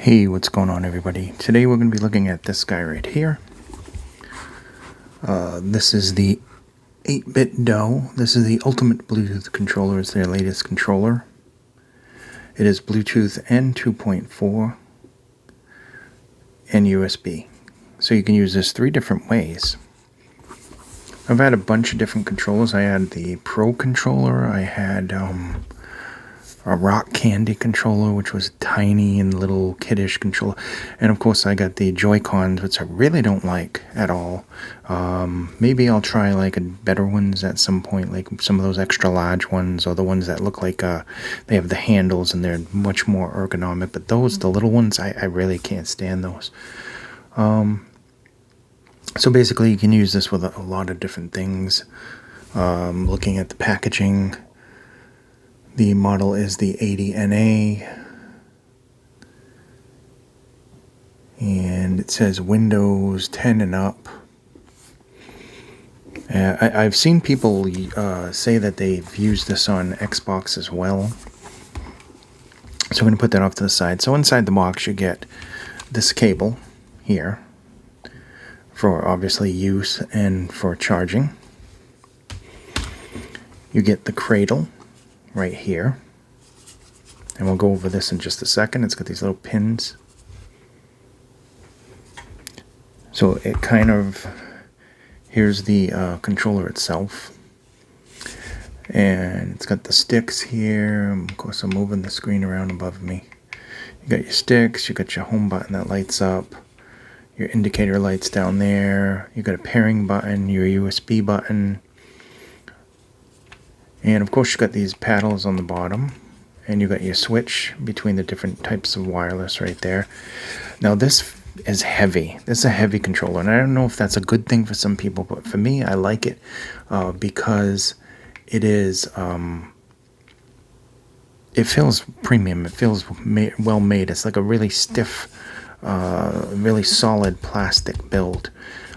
Hey, what's going on, everybody? Today we're going to be looking at this guy right here. This is the 8bitDo. This is the ultimate Bluetooth controller. It's their latest controller. It is Bluetooth and 2.4 and USB. So you can use this 3 different ways. I've had a bunch of different controllers. I had the Pro controller. I had a rock candy controller, which was tiny and little kiddish controller, and of course I got the Joy-Cons, which I really don't like at all. Maybe I'll try like better ones at some point, like some of those extra large ones, or the ones that look like they have the handles and they're much more ergonomic. But those, the little ones, I really can't stand those. So basically you can use this with a lot of different things. Looking at the packaging, the model is the 80NA, and it says Windows 10 and up. I've seen people say that they've used this on Xbox as well. So I'm going to put that off to the side. So inside the box you get this cable here for obviously use and for charging. You get the cradle right here, and we'll go over this in just a second. It's got these little pins, so it kind of, here's the controller itself, and it's got the sticks here. Of course I'm moving the screen around above me. You got your sticks, you got your home button that lights up, your indicator lights down there, you got a pairing button, your USB button, and of course you got these paddles on the bottom, and you got your switch between the different types of wireless right there. Now this is heavy. This is a heavy controller, and I don't know if that's a good thing for some people, but for me I like it because it is it feels premium. It feels well made. It's like a really stiff, really solid plastic build,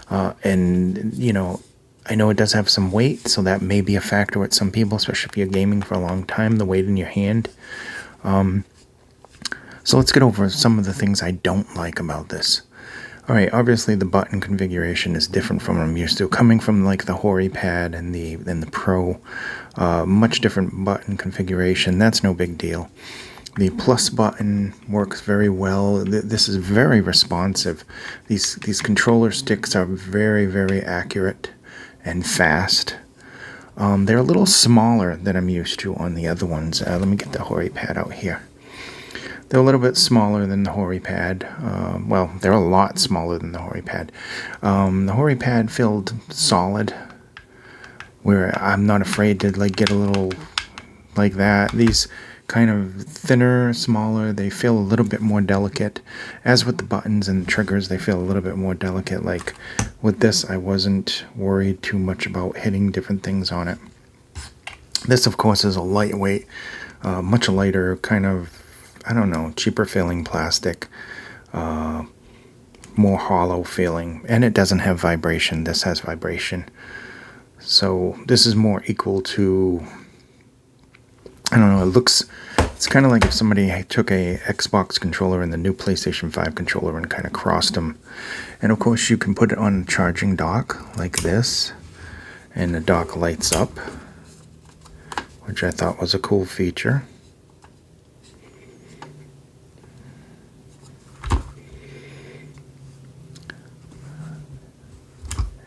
and you know, I know it does have some weight, so that may be a factor with some people, especially if you're gaming for a long time, the weight in your hand. So let's get over some of the things I don't like about this. Alright, obviously the button configuration is different from what I'm used to. Coming from like the HoriPad and the Pro, much different button configuration. That's no big deal. The plus button works very well. This is very responsive. These controller sticks are very, very accurate and fast. They're a little smaller than I'm used to on the other ones. Let me get the HoriPad out here. They're a little bit smaller than the HoriPad. Well, they're a lot smaller than the HoriPad. The HoriPad felt solid, where I'm not afraid to like get a little like that. These kind of thinner, smaller, they feel a little bit more delicate. As with the buttons and the triggers, they feel a little bit more delicate. Like with this, I wasn't worried too much about hitting different things on it. This, of course, is a lightweight, much lighter, kind of, I don't know, cheaper feeling plastic, more hollow feeling, and it doesn't have vibration. This has vibration. So this is more equal to, I don't know, it's kind of like if somebody took a Xbox controller and the new PlayStation 5 controller and kind of crossed them. And of course you can put it on a charging dock like this, and the dock lights up, which I thought was a cool feature.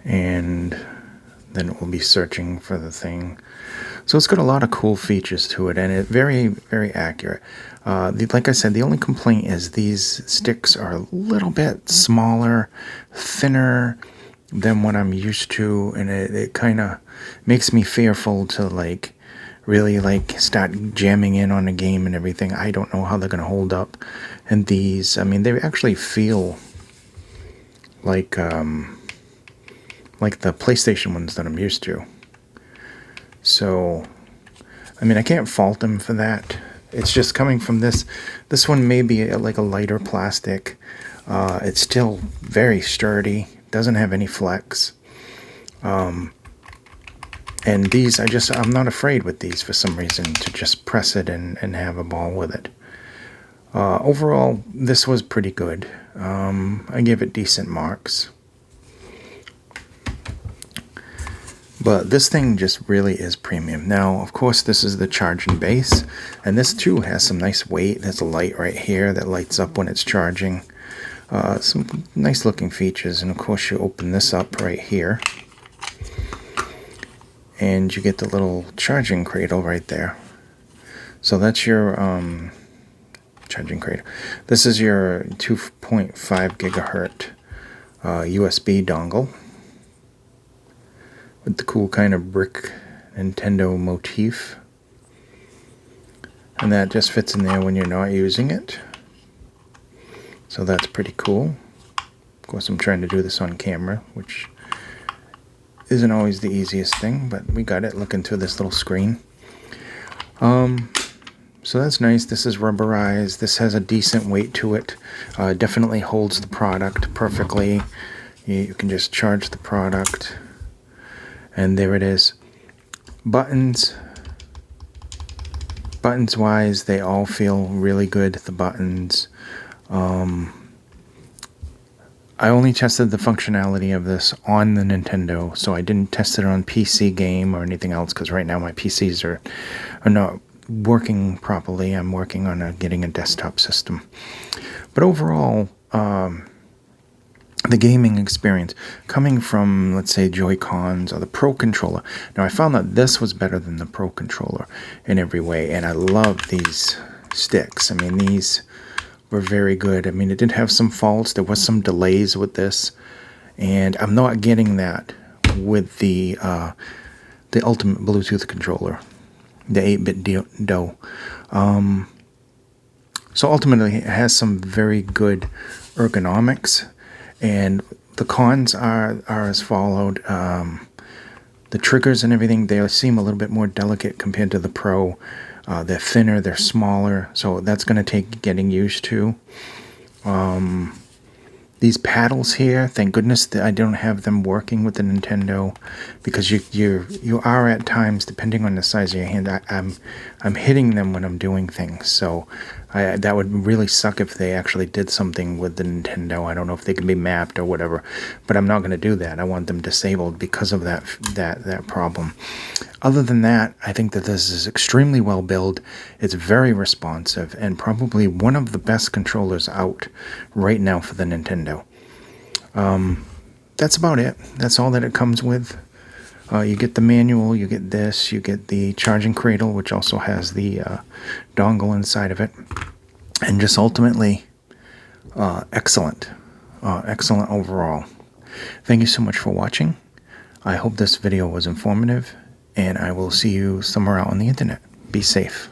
And then it will be searching for the thing. So it's got a lot of cool features to it, and it's very, very accurate. Like I said, the only complaint is these sticks are a little bit smaller, thinner than what I'm used to, and it kind of makes me fearful to like really like start jamming in on a game and everything. I don't know how they're going to hold up. And these, I mean, they actually feel like the PlayStation ones that I'm used to. So, I mean, I can't fault them for that. It's just coming from this. This one may be like a lighter plastic. It's still very sturdy. Doesn't have any flex. And these, I'm not afraid with these for some reason to just press it and have a ball with it. Overall, this was pretty good. I give it decent marks. But this thing just really is premium. Now, of course, this is the charging base, and this too has some nice weight. There's a light right here that lights up when it's charging. Some nice looking features, and of course you open this up right here, and you get the little charging cradle right there. So that's your charging cradle. This is your 2.5 gigahertz USB dongle with the cool kind of brick Nintendo motif, and that just fits in there when you're not using it. So that's pretty cool. Of course, I'm trying to do this on camera, which isn't always the easiest thing, but we got it looking through this little screen. So that's nice. This is rubberized. This has a decent weight to it. Definitely holds the product perfectly. You can just charge the product, and there it is. Buttons wise, they all feel really good, the buttons. I only tested the functionality of this on the Nintendo, so I didn't test it on PC game or anything else, because right now my PCs are not working properly. I'm working on getting a desktop system. But overall, the gaming experience coming from, let's say, Joy-Cons or the Pro Controller. Now, I found that this was better than the Pro Controller in every way, and I love these sticks. I mean, these were very good. I mean, it did have some faults. There was some delays with this, and I'm not getting that with the Ultimate Bluetooth controller, the 8bitDo. So ultimately, it has some very good ergonomics, and the cons are as followed. The triggers and everything, they seem a little bit more delicate compared to the Pro. They're thinner, they're smaller, so that's going to take getting used to. These paddles here, thank goodness that I don't have them working with the Nintendo, because you are at times, depending on the size of your hand, I'm hitting them when I'm doing things. So that would really suck if they actually did something with the Nintendo. I don't know if they can be mapped or whatever, but I'm not going to do that. I want them disabled because of that problem. Other than that, I think that this is extremely well built. It's very responsive, and probably one of the best controllers out right now for the Nintendo. That's about it. That's all that it comes with. You get the manual, you get this, you get the charging cradle, which also has the dongle inside of it. And just ultimately, excellent. Excellent overall. Thank you so much for watching. I hope this video was informative, and I will see you somewhere out on the internet. Be safe.